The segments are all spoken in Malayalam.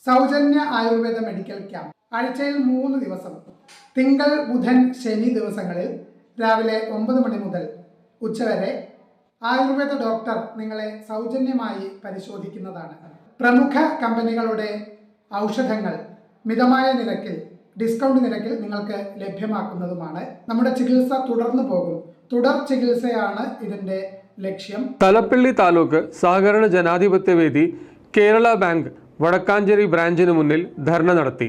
സൗജന്യ ആയുർവേദ മെഡിക്കൽ ക്യാമ്പ് ആഴ്ചയിൽ 3 ദിവസം തിങ്കൾ, ബുധൻ, ശനി ദിവസങ്ങളിൽ രാവിലെ 9 മണി മുതൽ ഉച്ചവരെ ആയുർവേദ ഡോക്ടർ നിങ്ങളെ സൗജന്യമായി പരിശോധിക്കുന്നതാണ്. പ്രമുഖ കമ്പനികളുടെ ഔഷധങ്ങൾ മിതമായ നിരക്കിൽ, ഡിസ്കൗണ്ട് നിരക്കിൽ നിങ്ങൾക്ക് ലഭ്യമാക്കുന്നതുമാണ്. നമ്മുടെ ചികിത്സ തുടർന്നു പോകും. തുടർ ചികിത്സയാണ് ഇതിന്റെ ലക്ഷ്യം. തലപ്പള്ളി താലൂക്ക് സഹകരണ ജനാധിപത്യ വേദി കേരള ബാങ്ക് വടക്കാഞ്ചേരി ബ്രാഞ്ചിന് മുന്നിൽ ധർണ നടത്തി.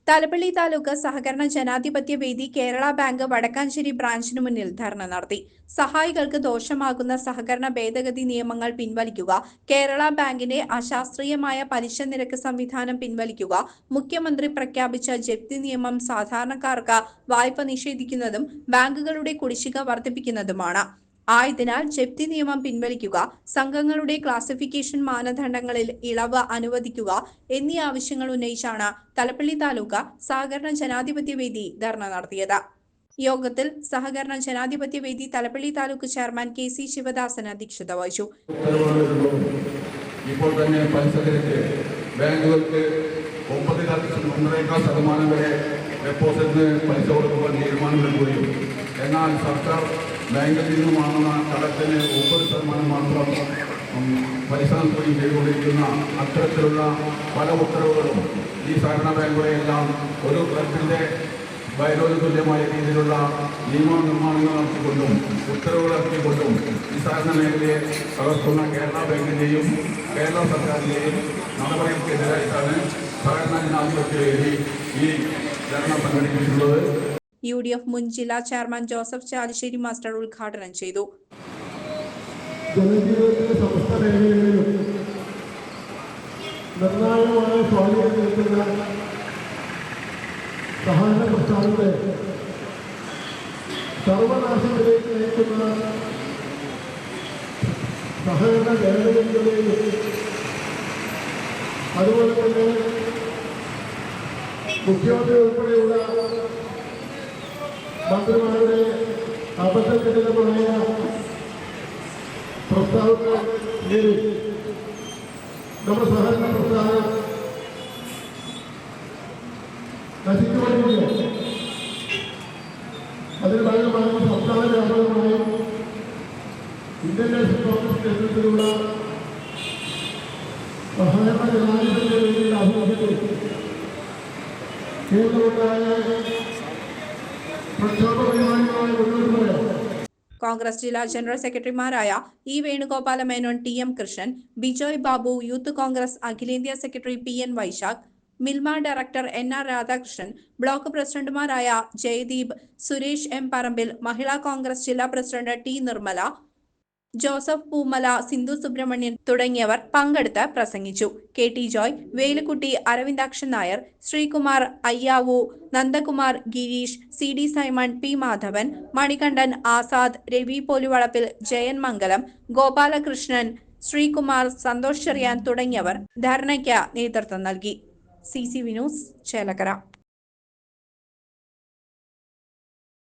തലപ്പള്ളി താലൂക്ക് സഹകരണ ജനാധിപത്യ വേദി കേരള ബാങ്ക് വടക്കാഞ്ചേരി ബ്രാഞ്ചിനു മുന്നിൽ ധർണ നടത്തി. സഹായികൾക്ക് ദോഷമാകുന്ന സഹകരണ ഭേദഗതി നിയമങ്ങൾ പിൻവലിക്കുക, കേരള ബാങ്കിന്റെ അശാസ്ത്രീയമായ പലിശ നിരക്ക് സംവിധാനം പിൻവലിക്കുക, മുഖ്യമന്ത്രി പ്രഖ്യാപിച്ച ജപ്തി നിയമം സാധാരണക്കാർക്ക് വായ്പ നിഷേധിക്കുന്നതും ബാങ്കുകളുടെ കുടിശ്ശിക വർദ്ധിപ്പിക്കുന്നതുമാണ്. ആയതിനാൽ ജപ്തി നിയമം പിൻവലിക്കുക, സംഘങ്ങളുടെ ക്ലാസിഫിക്കേഷൻ മാനദണ്ഡങ്ങളിൽ ഇളവ് അനുവദിക്കുക എന്നീ ആവശ്യങ്ങൾ ഉന്നയിച്ചാണ് തലപ്പള്ളി താലൂക്ക് സഹകരണ ജനാധിപത്യ വേദി ധർണ നടത്തിയത്. യോഗത്തിൽ സഹകരണ ജനാധിപത്യ വേദി തലപ്പള്ളി താലൂക്ക് ചെയർമാൻ KC ശിവദാസൻ അധ്യക്ഷത വഹിച്ചു. ഇപ്പോൾ തന്നെ പലിശ നിരക്ക് ബാങ്കുകൾക്ക് 9.5% വരെ ഡെപ്പോസിറ്റിന് പലിശ കൊടുക്കുവാൻ തീരുമാനമെടുക്കുകയും എന്നാൽ സർക്കാർ ബാങ്കിൽ നിന്നും വാങ്ങുന്ന കടത്തിന് 9% മാത്രം പലിശ നൽകുകയും ചെയ്തുകൊണ്ടിരിക്കുന്ന അത്തരത്തിലുള്ള പല ഉത്തരവുകളും ഈ സഹകരണ ബാങ്കുകളെല്ലാം ഒരു ക്ലബിൻ്റെ ബൈലോന് തുല്യമായ രീതിയിലുള്ള നിയമനിർമ്മാണങ്ങൾ നടത്തിക്കൊണ്ടും ഉത്തരവുകൾ ഇറക്കിക്കൊണ്ടും ഈ സഹകരണ മേഖലയെ തകർക്കുന്ന കേരള ബാങ്കിൻ്റെയും കേരള സർക്കാരിൻ്റെയും നടപടികൾക്കെതിരായിട്ടാണ് സഹകരണ ജനാധിപത്യ വേദി ഈ ധർണ സംഘടിപ്പിച്ചിട്ടുള്ളത്. UDF മുൻ ജില്ലാ ചെയർമാൻ ജോസഫ് ചാലിശ്ശേരി മാസ്റ്റർ ഉദ്ഘാടനം ചെയ്തു. ജനജീവിതത്തിലെ സമസ്ത മേഖലകളിലും നിർണായകമായ സ്വാധീനം ചെലുത്തുന്ന സഹകരണ പ്രസ്ഥാനത്തെ സർവനാശത്തിലേക്ക് നയിക്കുന്ന സഹകരണ ഭേദഗതികളെയും അതുപോലെ തന്നെ മുഖ്യമന്ത്രി ഉൾപ്പെടെയുള്ള മന്ത്രിമാരുടെ അബദ്ധജനകമായ പ്രസ്താവനകൾ നമ്മുടെ സഹകരണ പ്രസ്ഥാനം നശിച്ചുകൊണ്ടിരിക്കുക. അതിന് ഭാഗമായി സംസ്ഥാന വ്യാപകമായും ഇന്ത്യൻ നാഷണൽ കോൺഗ്രസ് നേതൃത്വത്തിലുള്ള സഹകരണ ജനാധിപത്യ വേദിയുടെ ആഭിമുഖ്യത്തിൽ കേരളമുണ്ടായ പ്രക്ഷോഭ പരിപാടികളായി മുന്നോട്ട് പോയത് കോൺഗ്രസ് ജില്ലാ ജനറൽ സെക്രട്ടറിമാരായ E Venugopala Menon, TM Krishnan, Bijoy Babu, youth Congress അഖിലേന്ത്യാ secretary PN Vaishakh, Milma director NR Radhakrishnan, block പ്രസിഡന്റുമാരായ ജയദീപ്, സുരേഷ് M പറമ്പിൽ, മഹിളാ കോൺഗ്രസ് ജില്ലാ president T Nirmala, Joseph Poomala, Sindhu Subramanian തുടങ്ങിയവർ പങ്കെടുത്ത് പ്രസംഗിച്ചു. KT Joy, Velukkutty, Aravindakshan Nair, Sreekumar, Ayyavu, Nandakumar, Gireesh, CD Simon, P Madhavan, Manikandan, Azad, Ravi Poluvalappil, Jayan Mangalam, Gopalakrishnan, Sreekumar, Santhosh Cherian തുടങ്ങിയവർ ധർണയ്ക്ക് നേതൃത്വം നൽകി. CCV news, Chelakkara.